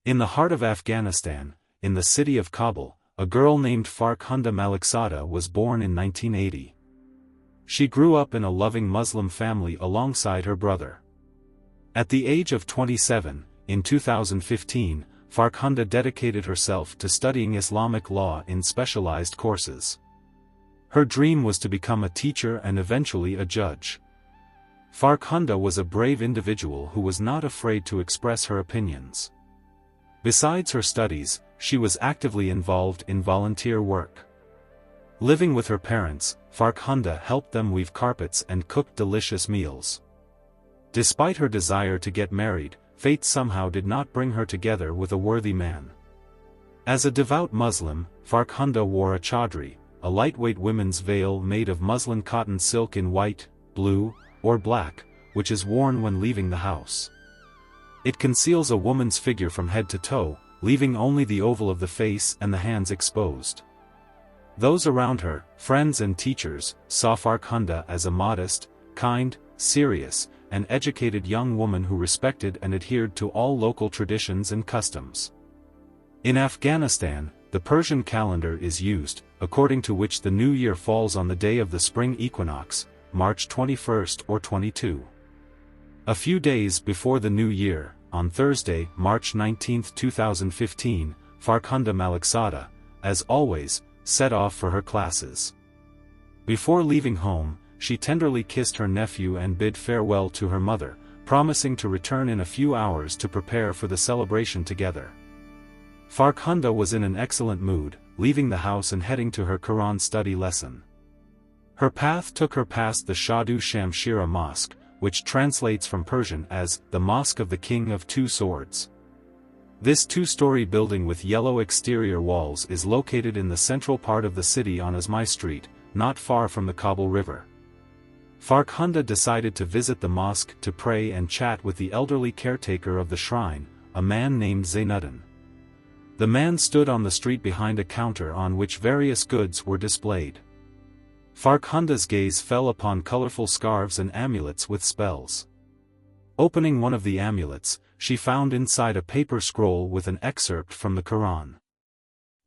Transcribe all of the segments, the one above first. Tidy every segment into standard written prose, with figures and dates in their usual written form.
In the heart of Afghanistan, in the city of Kabul, a girl named Farkhunda Malikzada was born in 1980. She grew up in a loving Muslim family alongside her brother. At the age of 27, in 2015, Farkhunda dedicated herself to studying Islamic law in specialized courses. Her dream was to become a teacher and eventually a judge. Farkhunda was a brave individual who was not afraid to express her opinions. Besides her studies, she was actively involved in volunteer work. Living with her parents, Farkhunda helped them weave carpets and cook delicious meals. Despite her desire to get married, fate somehow did not bring her together with a worthy man. As a devout Muslim, Farkhunda wore a chaudhri, a lightweight women's veil made of muslin cotton silk in white, blue, or black, which is worn when leaving the house. It conceals a woman's figure from head to toe, leaving only the oval of the face and the hands exposed. Those around her, friends and teachers, saw Farkhunda as a modest, kind, serious, and educated young woman who respected and adhered to all local traditions and customs. In Afghanistan, the Persian calendar is used, according to which the new year falls on the day of the spring equinox, March 21st or 22. A few days before the new year, on Thursday, March 19, 2015, Farkhunda Malikzada, as always, set off for her classes. Before leaving home, she tenderly kissed her nephew and bid farewell to her mother, promising to return in a few hours to prepare for the celebration together. Farkhunda was in an excellent mood, leaving the house and heading to her Quran study lesson. Her path took her past the Shadu Shamshira Mosque, which translates from Persian as the Mosque of the King of Two Swords. This two-story building with yellow exterior walls is located in the central part of the city on Azmai Street, not far from the Kabul River. Farkhunda decided to visit the mosque to pray and chat with the elderly caretaker of the shrine, a man named Zainuddin. The man stood on the street behind a counter on which various goods were displayed. Farkhunda's gaze fell upon colorful scarves and amulets with spells. Opening one of the amulets, she found inside a paper scroll with an excerpt from the Quran.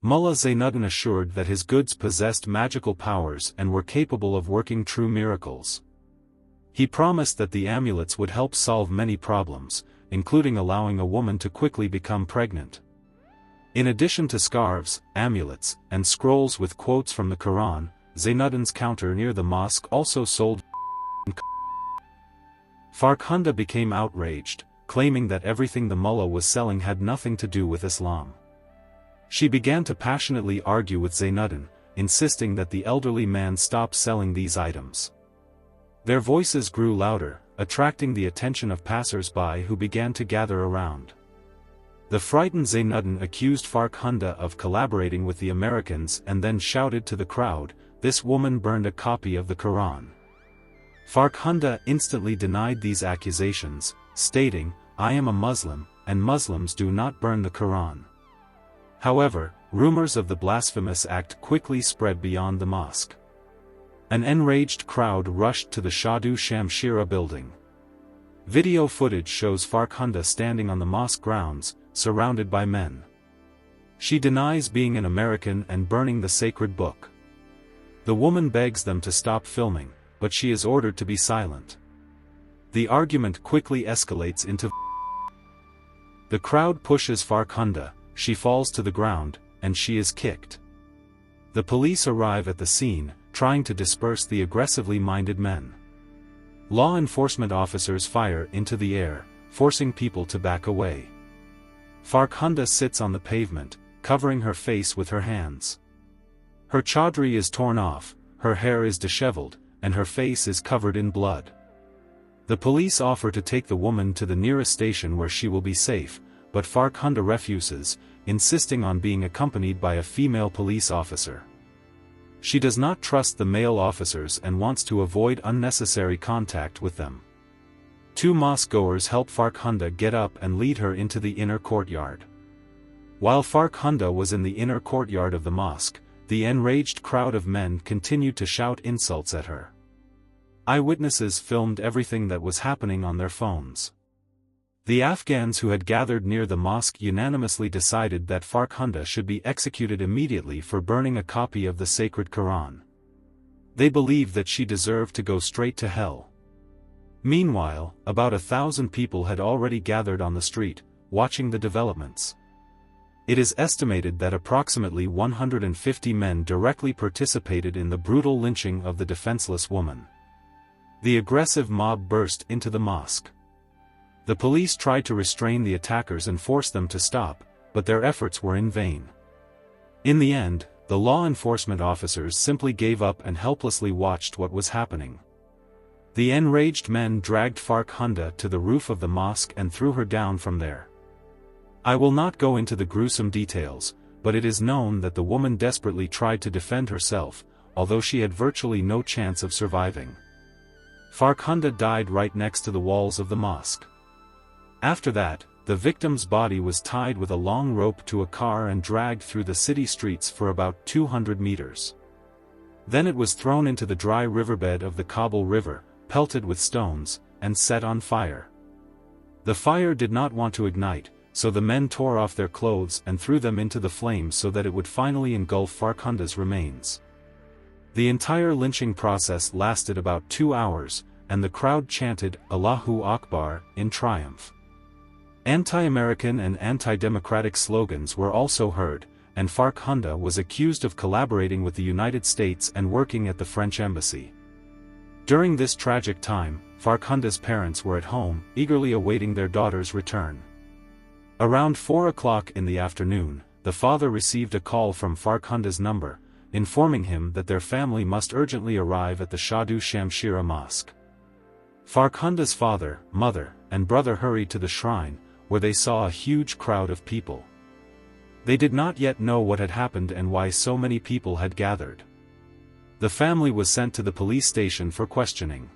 Mullah Zainuddin assured that his goods possessed magical powers and were capable of working true miracles. He promised that the amulets would help solve many problems, including allowing a woman to quickly become pregnant. In addition to scarves, amulets, and scrolls with quotes from the Quran, Zainuddin's counter near the mosque also sold. Farkhunda became outraged, claiming that everything the mullah was selling had nothing to do with Islam. She began to passionately argue with Zainuddin, insisting that the elderly man stop selling these items. Their voices grew louder, attracting the attention of passers-by who began to gather around. The frightened Zainuddin accused Farkhunda of collaborating with the Americans and then shouted to the crowd, "This woman burned a copy of the Quran." Farkhunda instantly denied these accusations, stating, "I am a Muslim, and Muslims do not burn the Quran." However, rumors of the blasphemous act quickly spread beyond the mosque. An enraged crowd rushed to the Shadu Shamshira building. Video footage shows Farkhunda standing on the mosque grounds, surrounded by men. She denies being an American and burning the sacred book. The woman begs them to stop filming, but she is ordered to be silent. The argument quickly escalates into the crowd pushes Farkhunda, she falls to the ground, and she is kicked. The police arrive at the scene, trying to disperse the aggressively minded men. Law enforcement officers fire into the air, forcing people to back away. Farkhunda sits on the pavement, covering her face with her hands. Her chaudhri is torn off, her hair is disheveled, and her face is covered in blood. The police offer to take the woman to the nearest station where she will be safe, but Farkhunda refuses, insisting on being accompanied by a female police officer. She does not trust the male officers and wants to avoid unnecessary contact with them. Two mosque-goers help Farkhunda get up and lead her into the inner courtyard. While Farkhunda was in the inner courtyard of the mosque, the enraged crowd of men continued to shout insults at her. Eyewitnesses filmed everything that was happening on their phones. The Afghans who had gathered near the mosque unanimously decided that Farkhunda should be executed immediately for burning a copy of the sacred Quran. They believed that she deserved to go straight to hell. Meanwhile, about 1,000 people had already gathered on the street, watching the developments. It is estimated that approximately 150 men directly participated in the brutal lynching of the defenseless woman. The aggressive mob burst into the mosque. The police tried to restrain the attackers and force them to stop, but their efforts were in vain. In the end, the law enforcement officers simply gave up and helplessly watched what was happening. The enraged men dragged Farkhunda to the roof of the mosque and threw her down from there. I will not go into the gruesome details, but it is known that the woman desperately tried to defend herself, although she had virtually no chance of surviving. Farkhunda died right next to the walls of the mosque. After that, the victim's body was tied with a long rope to a car and dragged through the city streets for about 200 meters. Then it was thrown into the dry riverbed of the Kabul River, pelted with stones, and set on fire. The fire did not want to ignite, so the men tore off their clothes and threw them into the flames so that it would finally engulf Farkhunda's remains. The entire lynching process lasted about 2 hours, and the crowd chanted "Allahu Akbar" in triumph. Anti-American and anti-democratic slogans were also heard, and Farkhunda was accused of collaborating with the United States and working at the French embassy. During this tragic time, Farkhunda's parents were at home, eagerly awaiting their daughter's return. Around 4 o'clock in the afternoon, the father received a call from Farkhunda's number, informing him that their family must urgently arrive at the Shadu Shamshira Mosque. Farkhunda's father, mother, and brother hurried to the shrine, where they saw a huge crowd of people. They did not yet know what had happened and why so many people had gathered. The family was sent to the police station for questioning.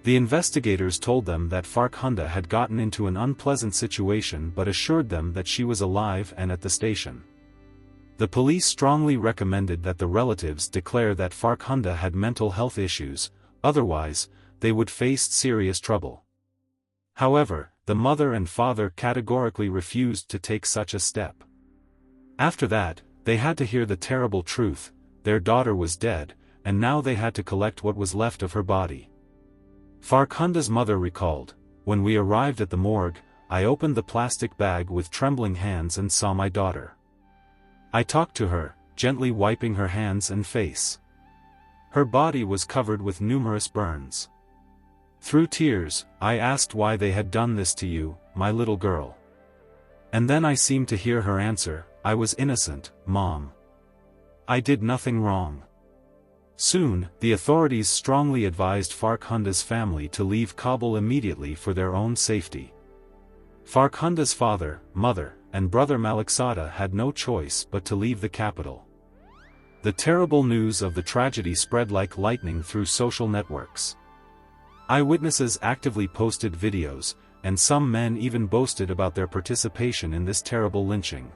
The investigators told them that Farkhunda had gotten into an unpleasant situation but assured them that she was alive and at the station. The police strongly recommended that the relatives declare that Farkhunda had mental health issues, otherwise, they would face serious trouble. However, the mother and father categorically refused to take such a step. After that, they had to hear the terrible truth: their daughter was dead, and now they had to collect what was left of her body. Farkhunda's mother recalled, "When we arrived at the morgue, I opened the plastic bag with trembling hands and saw my daughter. I talked to her, gently wiping her hands and face. Her body was covered with numerous burns. Through tears, I asked why they had done this to you, my little girl. And then I seemed to hear her answer, 'I was innocent, Mom. I did nothing wrong.'" Soon, the authorities strongly advised Farkhunda's family to leave Kabul immediately for their own safety. Farkhunda's father, mother, and brother Malikzada had no choice but to leave the capital. The terrible news of the tragedy spread like lightning through social networks. Eyewitnesses actively posted videos, and some men even boasted about their participation in this terrible lynching.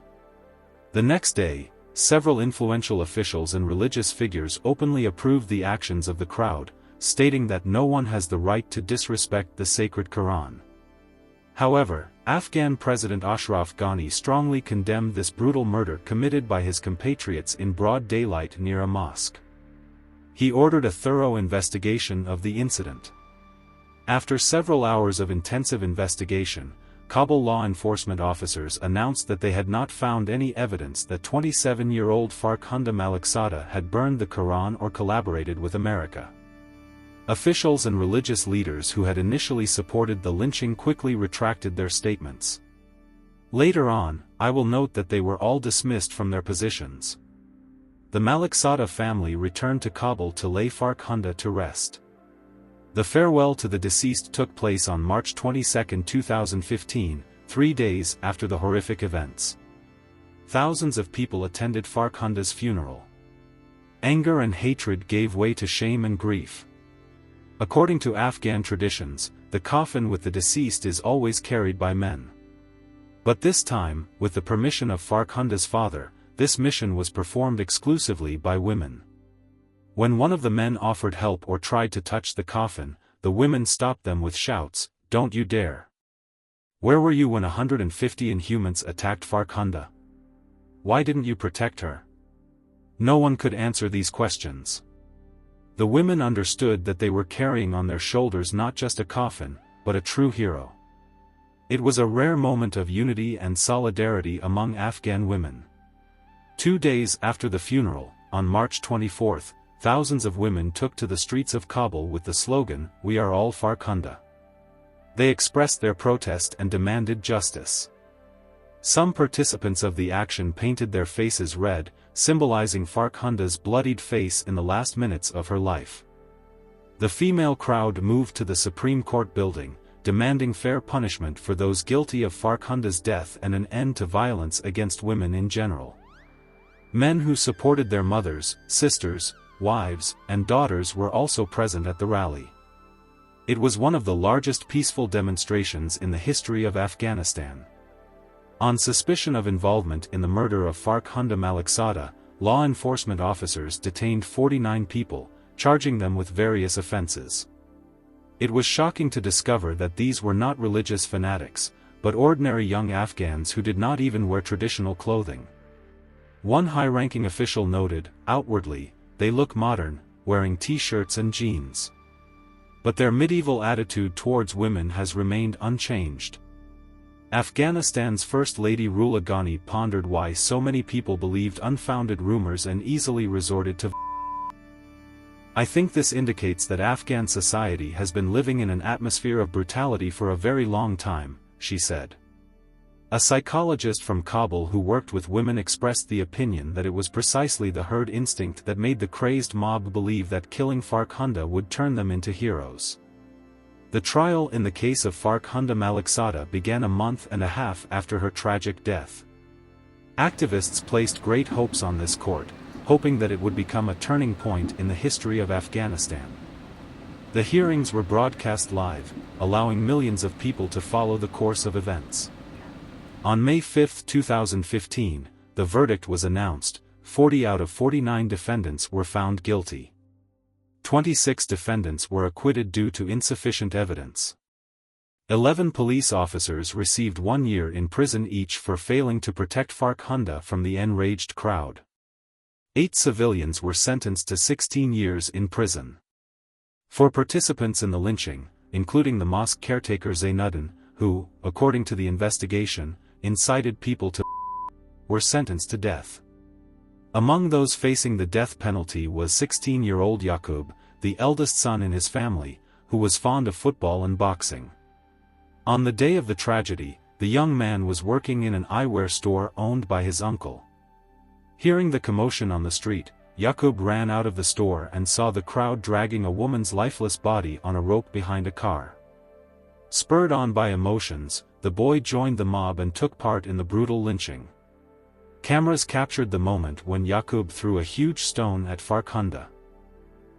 The next day, several influential officials and religious figures openly approved the actions of the crowd, stating that no one has the right to disrespect the sacred Quran. However, Afghan President Ashraf Ghani strongly condemned this brutal murder committed by his compatriots in broad daylight near a mosque. He ordered a thorough investigation of the incident. After several hours of intensive investigation, Kabul law enforcement officers announced that they had not found any evidence that 27-year-old Farkhunda Malikzada had burned the Quran or collaborated with America. Officials and religious leaders who had initially supported the lynching quickly retracted their statements. Later on, I will note that they were all dismissed from their positions. The Malikzada family returned to Kabul to lay Farkhunda to rest. The farewell to the deceased took place on March 22, 2015, 3 days after the horrific events. Thousands of people attended Farkhunda's funeral. Anger and hatred gave way to shame and grief. According to Afghan traditions, the coffin with the deceased is always carried by men. But this time, with the permission of Farkhunda's father, this mission was performed exclusively by women. When one of the men offered help or tried to touch the coffin, the women stopped them with shouts, "Don't you dare! Where were you when 150 Inhumans attacked Farkhunda? Why didn't you protect her? No one could answer these questions. The women understood that they were carrying on their shoulders not just a coffin, but a true hero. It was a rare moment of unity and solidarity among Afghan women. 2 days after the funeral, on March 24, thousands of women took to the streets of Kabul with the slogan, "We are all Farkhunda." They expressed their protest and demanded justice. Some participants of the action painted their faces red, symbolizing Farkhunda's bloodied face in the last minutes of her life. The female crowd moved to the Supreme Court building, demanding fair punishment for those guilty of Farkhunda's death and an end to violence against women in general. Men who supported their mothers, sisters, wives, and daughters were also present at the rally. It was one of the largest peaceful demonstrations in the history of Afghanistan. On suspicion of involvement in the murder of Farkhunda Malikzada, law enforcement officers detained 49 people, charging them with various offenses. It was shocking to discover that these were not religious fanatics, but ordinary young Afghans who did not even wear traditional clothing. One high-ranking official noted, "Outwardly, they look modern, wearing t-shirts and jeans. But their medieval attitude towards women has remained unchanged." Afghanistan's First Lady Rula Ghani pondered why so many people believed unfounded rumors and easily resorted to violence. "I think this indicates that Afghan society has been living in an atmosphere of brutality for a very long time," she said. A psychologist from Kabul who worked with women expressed the opinion that it was precisely the herd instinct that made the crazed mob believe that killing Farkhunda would turn them into heroes. The trial in the case of Farkhunda Malikzada began a month and a half after her tragic death. Activists placed great hopes on this court, hoping that it would become a turning point in the history of Afghanistan. The hearings were broadcast live, allowing millions of people to follow the course of events. On May 5, 2015, the verdict was announced. 40 out of 49 defendants were found guilty. 26 defendants were acquitted due to insufficient evidence. 11 police officers received 1 year in prison each for failing to protect Farkhunda from the enraged crowd. 8 civilians were sentenced to 16 years in prison. 4 participants in the lynching, including the mosque caretaker Zainuddin, who, according to the investigation, incited people to were sentenced to death. Among those facing the death penalty was 16-year-old Yaqub, the eldest son in his family, who was fond of football and boxing. On the day of the tragedy, the young man was working in an eyewear store owned by his uncle. Hearing the commotion on the street, Yaqub ran out of the store and saw the crowd dragging a woman's lifeless body on a rope behind a car. Spurred on by emotions, the boy joined the mob and took part in the brutal lynching. Cameras captured the moment when Yaqub threw a huge stone at Farkhunda.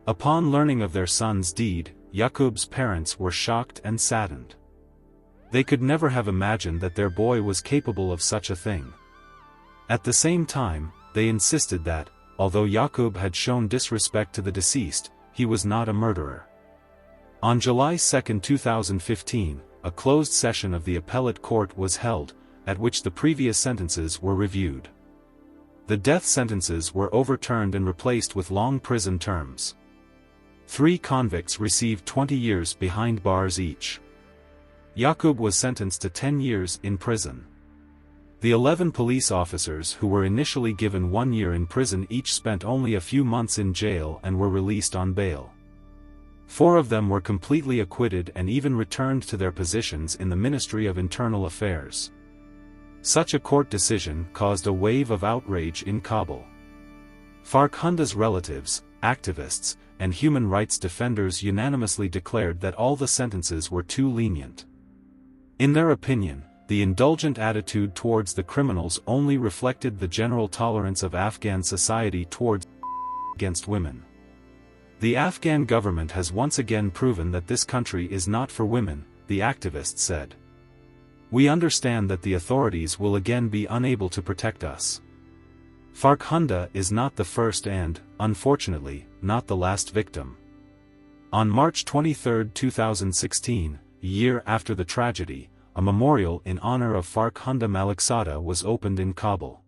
Upon learning of their son's deed, Yaqub's parents were shocked and saddened. They could never have imagined that their boy was capable of such a thing. At the same time, they insisted that, although Yaqub had shown disrespect to the deceased, he was not a murderer. On July 2, 2015, a closed session of the appellate court was held, at which the previous sentences were reviewed. The death sentences were overturned and replaced with long prison terms. 3 convicts received 20 years behind bars each. Yaqub was sentenced to 10 years in prison. The 11 police officers who were initially given 1 year in prison each spent only a few months in jail and were released on bail. 4 of them were completely acquitted and even returned to their positions in the Ministry of Internal Affairs. Such a court decision caused a wave of outrage in Kabul. Farkhunda's relatives, activists, and human rights defenders unanimously declared that all the sentences were too lenient. In their opinion, the indulgent attitude towards the criminals only reflected the general tolerance of Afghan society towards against women. The Afghan government has once again proven that this country is not for women, the activists said. We understand that the authorities will again be unable to protect us. Farkhunda is not the first and, unfortunately, not the last victim. On March 23, 2016, a year after the tragedy, a memorial in honor of Farkhunda Malikzada was opened in Kabul.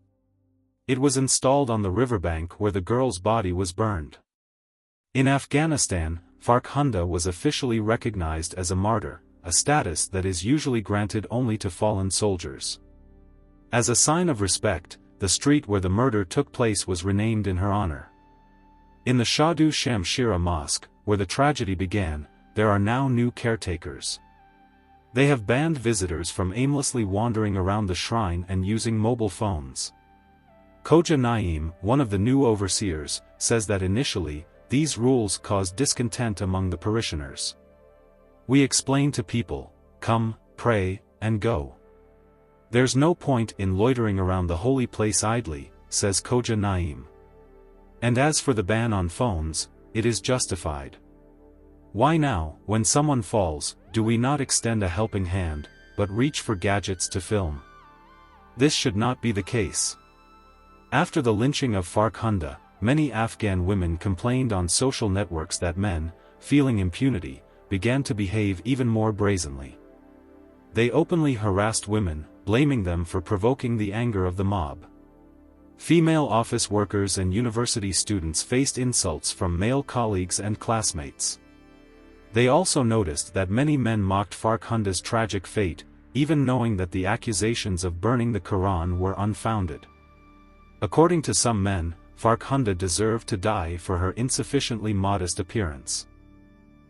It was installed on the riverbank where the girl's body was burned. In Afghanistan, Farkhunda was officially recognized as a martyr, a status that is usually granted only to fallen soldiers. As a sign of respect, the street where the murder took place was renamed in her honor. In the Shadu Shamshira Mosque, where the tragedy began, there are now new caretakers. They have banned visitors from aimlessly wandering around the shrine and using mobile phones. Khoja Naeem, one of the new overseers, says that initially, these rules caused discontent among the parishioners. "We explain to people, come, pray, and go. There's no point in loitering around the holy place idly," says Khoja Naeem. And as for the ban on phones, it is justified. Why now, when someone falls, do we not extend a helping hand, but reach for gadgets to film? This should not be the case. After the lynching of Farkhunda, many Afghan women complained on social networks that men, feeling impunity, began to behave even more brazenly. They openly harassed women, blaming them for provoking the anger of the mob. Female office workers and university students faced insults from male colleagues and classmates. They also noticed that many men mocked Farkhunda's tragic fate, even knowing that the accusations of burning the Quran were unfounded. According to some men, Farkhunda deserved to die for her insufficiently modest appearance.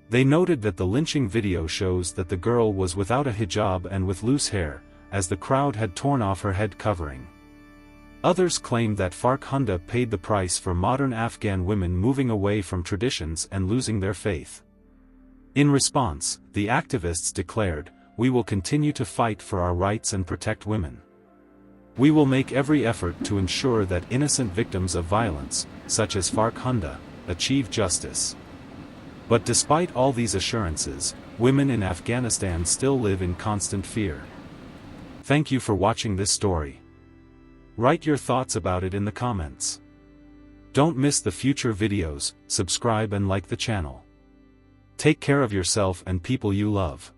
They noted that the lynching video shows that the girl was without a hijab and with loose hair, as the crowd had torn off her head covering. Others claimed that Farkhunda paid the price for modern Afghan women moving away from traditions and losing their faith. In response, the activists declared, "We will continue to fight for our rights and protect women. We will make every effort to ensure that innocent victims of violence, such as Farkhunda, achieve justice." But despite all these assurances, women in Afghanistan still live in constant fear. Thank you for watching this story. Write your thoughts about it in the comments. Don't miss the future videos, subscribe and like the channel. Take care of yourself and people you love.